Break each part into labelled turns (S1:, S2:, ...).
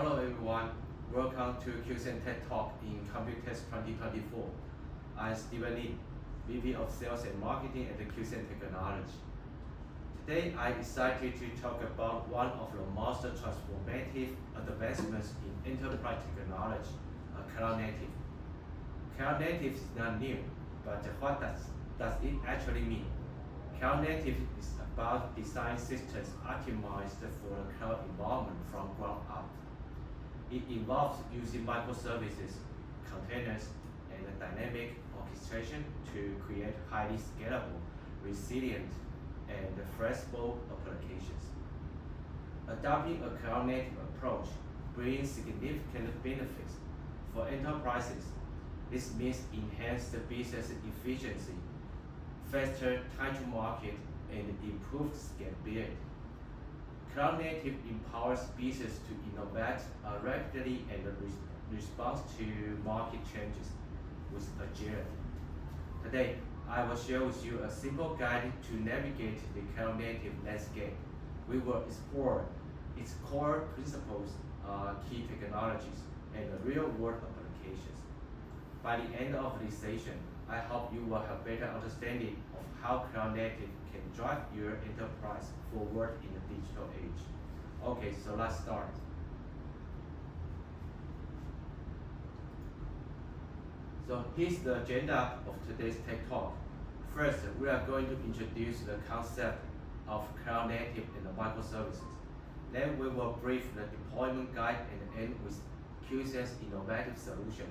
S1: Hello everyone, welcome to QCN TED Talk in Computex 2024. I'm Steven Lin, VP of Sales and Marketing at the QCN Technology. Today I'm excited to talk about one of the most transformative advancements in enterprise technology, cloud native. Cloud native is not new, but what does it actually mean? Cloud native is about design systems optimized for the cloud environment from ground up. It involves using microservices, containers, and dynamic orchestration to create highly scalable, resilient, and flexible applications. Adopting a cloud-native approach brings significant benefits for enterprises. This means enhanced business efficiency, faster time to market, and improved scalability. Cloud native empowers business to innovate rapidly and respond to market changes with agility. Today, I will share with you a simple guide to navigate the cloud native landscape. We will explore its core principles, key technologies, and real-world applications. By the end of this session, I hope you will have better understanding of how cloud native can drive your enterprise forward in the digital age. Okay, so let's start. So here's the agenda of today's Tech Talk. First, we are going to introduce the concept of cloud native and microservices. Then we will brief the deployment guide and end with QCN's innovative solution,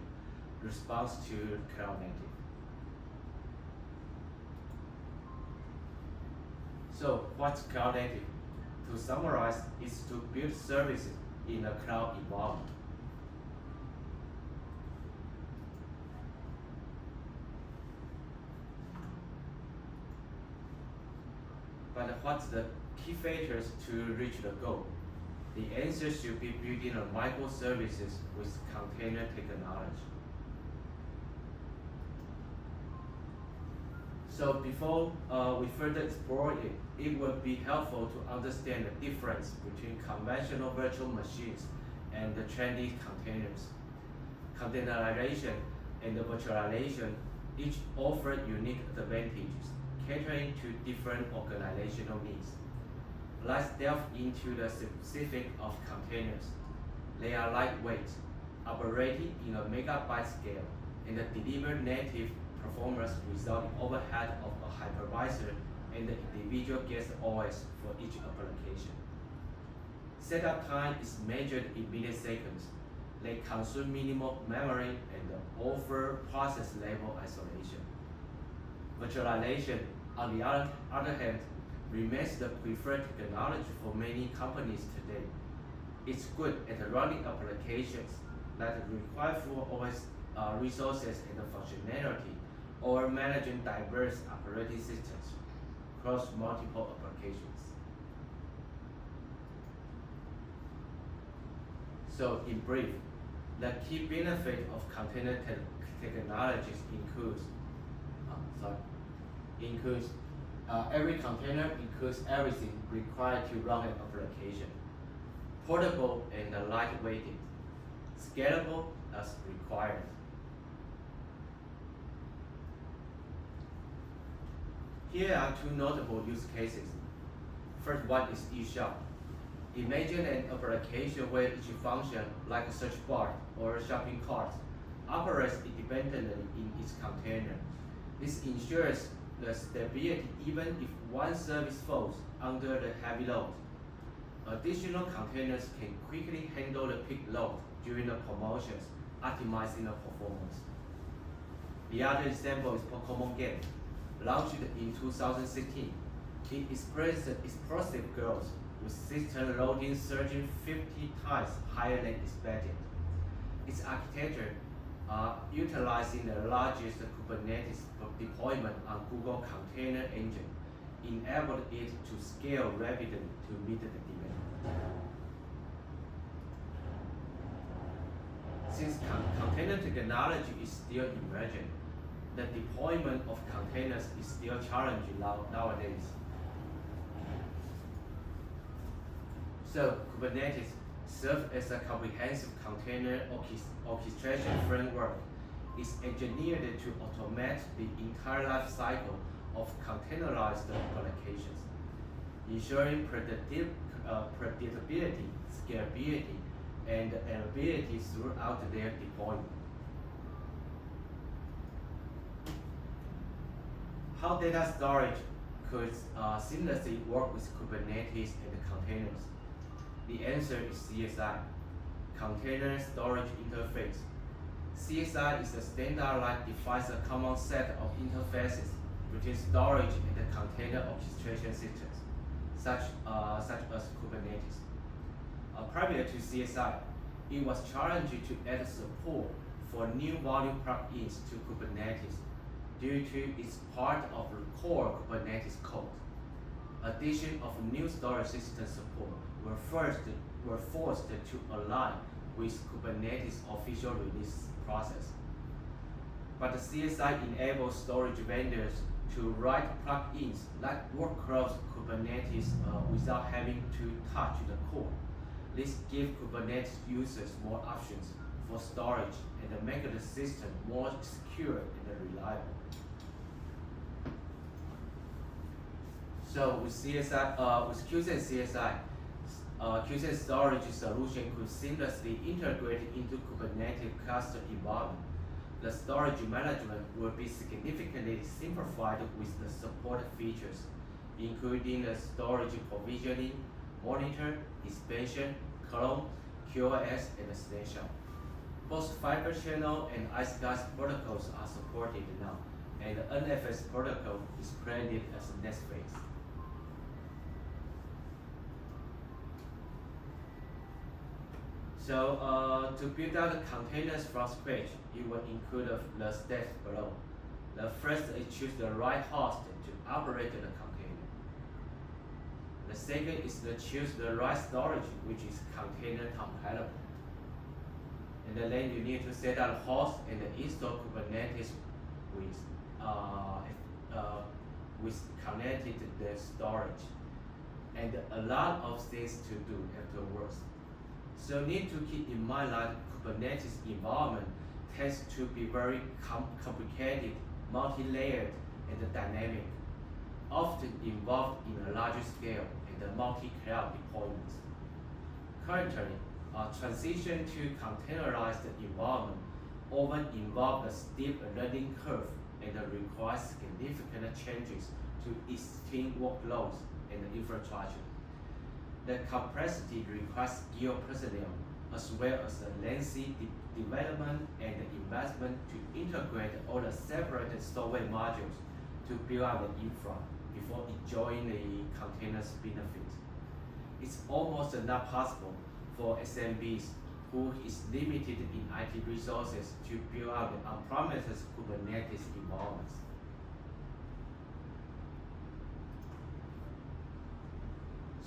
S1: response to cloud native. So what's cloud native? To summarize, it's to build services in a cloud environment. But what's the key features to reach the goal? The answer should be building a microservices with container technology. So before we further explore it, it would be helpful to understand the difference between conventional virtual machines and the trendy containers. Containerization and virtualization each offer unique advantages, catering to different organizational needs. Let's delve into the specifics of containers. They are lightweight, operating in a megabyte scale, and deliver native performance without the overhead of a hypervisor and the individual guest OS for each application. Setup time is measured in milliseconds. They consume minimal memory and offer process level isolation. Virtualization, on the other hand, remains the preferred technology for many companies today. It's good at running applications that require full OS resources and functionality, or managing diverse operating systems across multiple applications. So in brief, the key benefit of container technologies includes every container includes everything required to run an application. Portable and lightweighted, scalable as required. Here are two notable use cases. First one is eShop. Imagine an application where each function, like a search bar or a shopping cart, operates independently in its container. This ensures the stability even if one service falls under the heavy load. Additional containers can quickly handle the peak load during the promotions, optimizing the performance. The other example is Pokemon game. Launched in 2016, it experienced explosive growth, with system loading surging 50 times higher than expected. Its architecture, utilizing the largest Kubernetes deployment on Google Container Engine, enabled it to scale rapidly to meet the demand. Since container technology is still emerging, the deployment of containers is still challenging nowadays. So Kubernetes serves as a comprehensive container orchestration framework. It's engineered to automate the entire life cycle of containerized applications, ensuring predictability, scalability, and availability throughout their deployment. How data storage could seamlessly work with Kubernetes and containers? The answer is CSI, Container Storage Interface. CSI is a standard that defines a common set of interfaces between storage and the container orchestration systems, such as Kubernetes. Prior to CSI, it was challenging to add support for new volume plugins to Kubernetes due to its part of the core Kubernetes code. Addition of new storage system support were forced to align with Kubernetes official release process. But the CSI enables storage vendors to write plugins that work across Kubernetes without having to touch the core. This gives Kubernetes users more options for storage and make the system more secure and reliable. So with CSI, with QCent CSI, QCent storage solution could seamlessly integrate into Kubernetes cluster environment. The storage management will be significantly simplified with the support features, including the storage provisioning, monitor, expansion, clone, QoS, and snapshot. Both Fiber Channel and iSCSI protocols are supported now, and the NFS protocol is planned as the next phase. So to build out the containers from scratch, it will include the steps below. The first is choose the right host to operate the container. The second is to choose the right storage, which is container compatible. And then you need to set up the host and install Kubernetes with connected the storage. And a lot of things to do afterwards. So need to keep in mind that Kubernetes environment tends to be very complicated, multi-layered, and dynamic, often involved in a larger scale and multi-cloud deployments. Currently, transition to containerized environment often involves a steep learning curve and requires significant changes to existing workloads and infrastructure. The complexity requires skilled personnel, as well as a lengthy development and investment to integrate all the separate software modules to build out the infra before enjoying the container's benefits. It's almost not possible for SMBs who is limited in IT resources to build out the on-premises Kubernetes environments.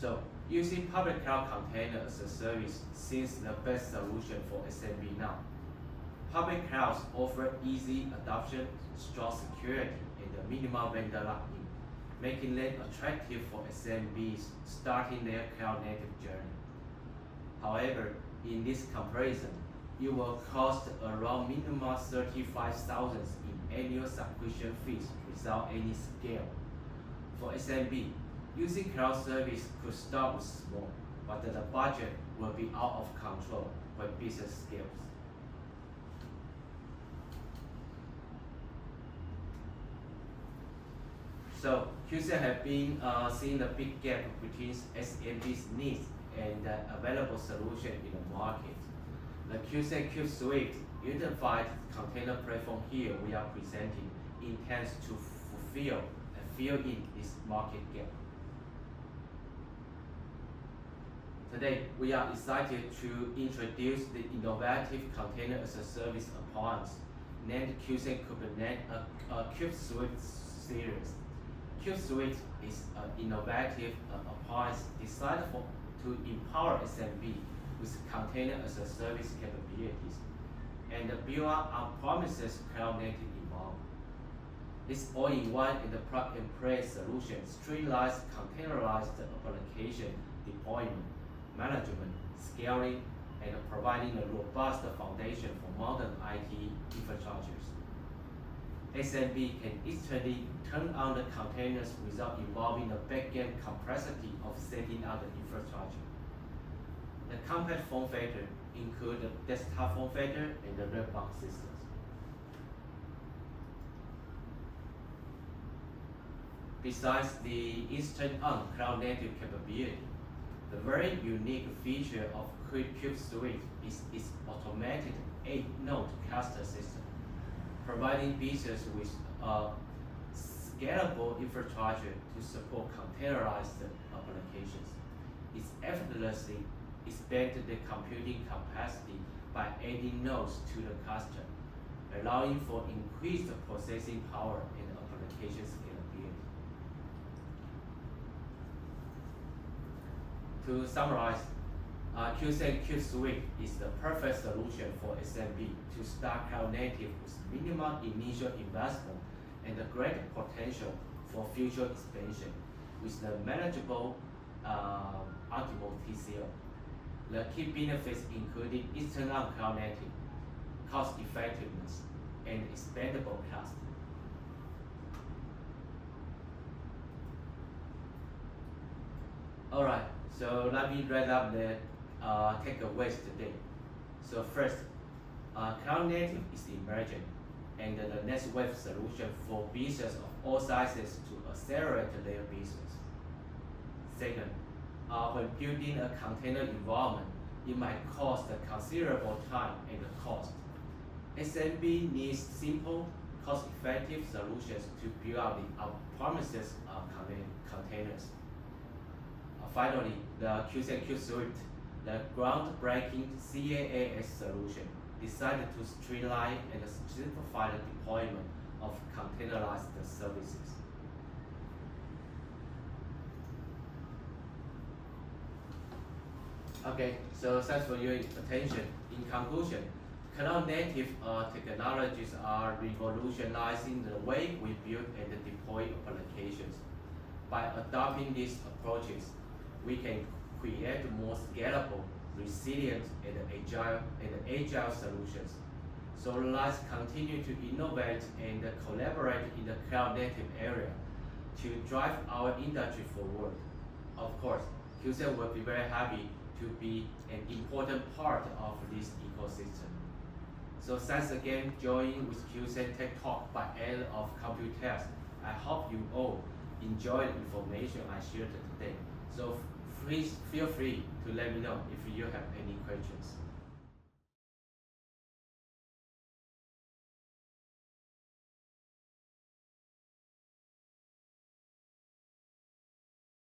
S1: So, using public cloud container as a service seems the best solution for SMB now. Public clouds offer easy adoption, strong security, and a minimal vendor lock-in, making them attractive for SMBs starting their cloud-native journey. However, in this comparison, it will cost around minimum $35,000 in annual subscription fees without any scale. For SMB, using cloud service could start with small, but the budget will be out of control when business scales. So QCent have been seeing a big gap between SMB's needs and the available solution in the market. The QCent Cube Suite unified container platform here we are presenting intends to fulfill and fill in this market gap. Today, we are excited to introduce the innovative Container as a Service appliance named QCent Cube Suite series. Cube Suite is an innovative appliance designed to empower SMB with Container as a Service capabilities and build up on-premises cloud-native environment. This all-in-one and plug-and-play solution streamlines containerized application deployment management, scaling, and providing a robust foundation for modern IT infrastructures. SMB can instantly turn on the containers without involving the back-end complexity of setting up the infrastructure. The compact form factor include the desktop form factor and the red box systems. Besides the instant-on cloud-native capability, the very unique feature of Cube Suite is its automated 8-node cluster system, providing business with a scalable infrastructure to support containerized applications. It effortlessly expanded the computing capacity by adding nodes to the cluster, allowing for increased processing power and application scalability. To summarize, Cube Suite is the perfect solution for SMB to start cloud native with minimal initial investment and a great potential for future expansion with the manageable optimal TCO. The key benefits including instant-on cloud native, cost effectiveness, and expandable cluster. Alright, so let me wrap up the takeaways today. So first, cloud native is emerging and the next wave solution for businesses of all sizes to accelerate their business. Second, when building a container environment, it might cost a considerable time and cost. SMB needs simple, cost-effective solutions to build out the on-premises containers. Finally, the Cube Suite, the groundbreaking CaaS solution, designed to streamline and simplify the deployment of containerized services. Okay, so thanks for your attention. In conclusion, cloud native technologies are revolutionizing the way we build and deploy applications. By adopting these approaches, we can create more scalable, resilient, and agile solutions. So let's continue to innovate and collaborate in the cloud native area to drive our industry forward. Of course, QCell will be very happy to be an important part of this ecosystem. So thanks again joining with QCell Tech Talk by end of Computex. I hope you all enjoyed the information I shared today. So please feel free to let me know if you have any questions.